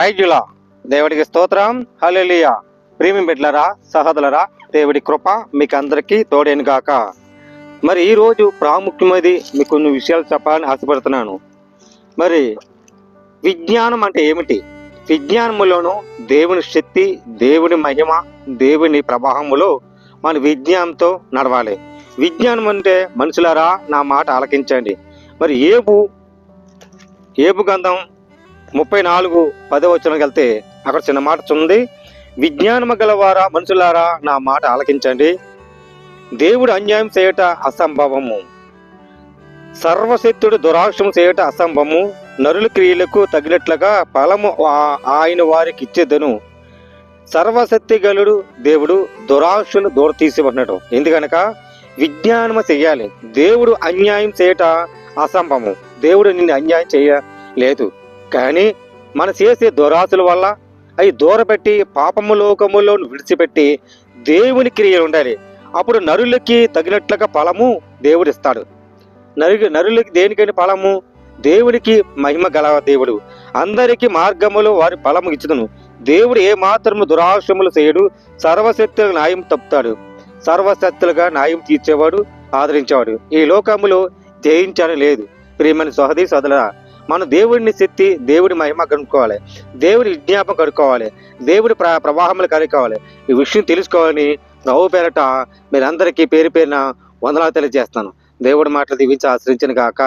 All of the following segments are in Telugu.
వైద్యుల దేవుడికి స్తోత్రం. హల్లెలూయా. ప్రియమైన బిడ్డలారా, సహోదరులారా, దేవుడి కృప మీకు అందరికీ తోడేను గాక. మరి ఈరోజు ప్రాముఖ్యమైనది మీకు కొన్ని విషయాలు చెప్పాలని ఆశపడుతున్నాను. మరి విజ్ఞానం అంటే ఏమిటి? విజ్ఞానములోను దేవుని శక్తి, దేవుని మహిమ, దేవుని ప్రవాహములో మన విజ్ఞానంతో నడవాలి. విజ్ఞానం అంటే మనుషులారా నా మాట ఆలకించండి. మరి ఏబు గంధం 34:10 వెళ్తే అక్కడ చిన్న మాట ఉంది. విజ్ఞానము గలవారా మనుషులారా నా మాట ఆలకించండి. దేవుడు అన్యాయం చేయట అసంభవము, సర్వశక్తుడు దురాక్షం చేయట అసంభవము. నరుల క్రియలకు తగినట్లుగా ఫలము ఆయన వారికి ఇచ్చేదను. సర్వశక్తి గలుడు దేవుడు దురాక్షను దూర తీసివన్నాడు. ఎందుకనక విజ్ఞానము చెయ్యాలి. దేవుడు అన్యాయం చేయట అసంభవము. దేవుడు నిన్ను అన్యాయం చేయలేదు. కానీ మన చేసే దురాశల వల్ల అవి దూరపెట్టి పాపము లోకములో విడిచిపెట్టి దేవుని క్రియలు ఉండాలి. అప్పుడు నరులకి తగినట్లుగా ఫలము దేవుడు ఇస్తాడు. నరులకి దేనికని ఫలము? దేవుడికి మహిమ గల దేవుడు అందరికీ మార్గములు వారి ఫలము ఇచ్చుదును. దేవుడు ఏ మాత్రము దురాశములు చేయడు. సర్వశక్తులకు న్యాయం తప్పుతాడు. సర్వశక్తులుగా న్యాయం తీర్చేవాడు, ఆదరించేవాడు. ఈ లోకములో జయించడం లేదు. ప్రియమైన సహోదరి సోదరులారా, మనం దేవుడిని శక్తి, దేవుడి మహిమ కనుక్కోవాలి, దేవుడి విజ్ఞాపం కనుక్కోవాలి, దేవుడి ప్రవాహములు కనుక్కోవాలి. ఈ విషయం తెలుసుకోవాలని ప్రభు పేరట మీరందరికీ పేరు పేరున వందనాలు తెలియజేస్తాను. దేవుడి మాటలు దీవించి ఆశ్రయించను గాక.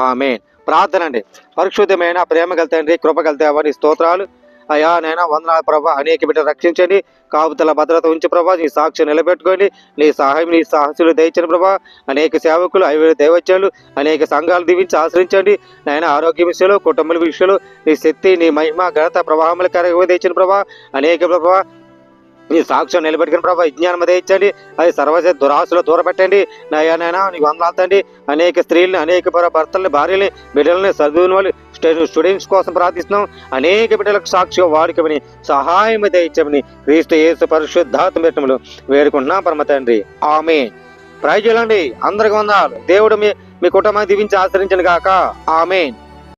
ఆమేన్. ప్రార్థన అండి. పరిశుద్ధమైన ప్రేమ గల తండ్రి, కృప గల దేవా, నీ స్తోత్రాలు అయ్యా. నైనా వందనాలు ప్రభా. అనేక బిడ్డలు రక్షించండి, కాపుతల భద్రత ఉంచి ప్రభా. నీ సాక్ష్యం నిలబెట్టుకోండి. నీ సహాయం, నీ సాహసులు దయచండి ప్రభా. అనేక సేవకులు, దైవత్యాలు, అనేక సంఘాలు దీవించి ఆశ్రయించండి నాయన. ఆరోగ్య విషయంలో, కుటుంబాల విషయంలో నీ శక్తి, నీ మహిమ, ఘనత, ప్రవాహములు కరగ దయచండి ప్రభా. అనేక ప్రభా నీ సాక్ష్యం నిలబెట్టుకుని ప్రభా. విజ్ఞానం దయచండి. అది సర్వశక్తి దురాశలో దూరపెట్టండి నాయనా. నీకు వందనాలండి. అనేక స్త్రీలని, అనేక భర్తల్ని, భార్యని, బిడ్డలని, చదువుని వాళ్ళు స్టూడెంట్స్ కోసం ప్రార్థిస్తున్నాం. అనేక బిడ్డలకు సాక్షిగా వాడుకమని సహాయం దయచమని క్రీస్తు యేసు పరిశుద్ధాత్మ పెట్టములు వేడుకుంటున్నాం పరమ తండ్రి. ఆమేన్. ప్రైజ్ చేయండి. అందరికి వందనాలు. దేవుడు మీ కుటుంబాన్ని దీవించి ఆశ్రయించను గాక. ఆమేన్.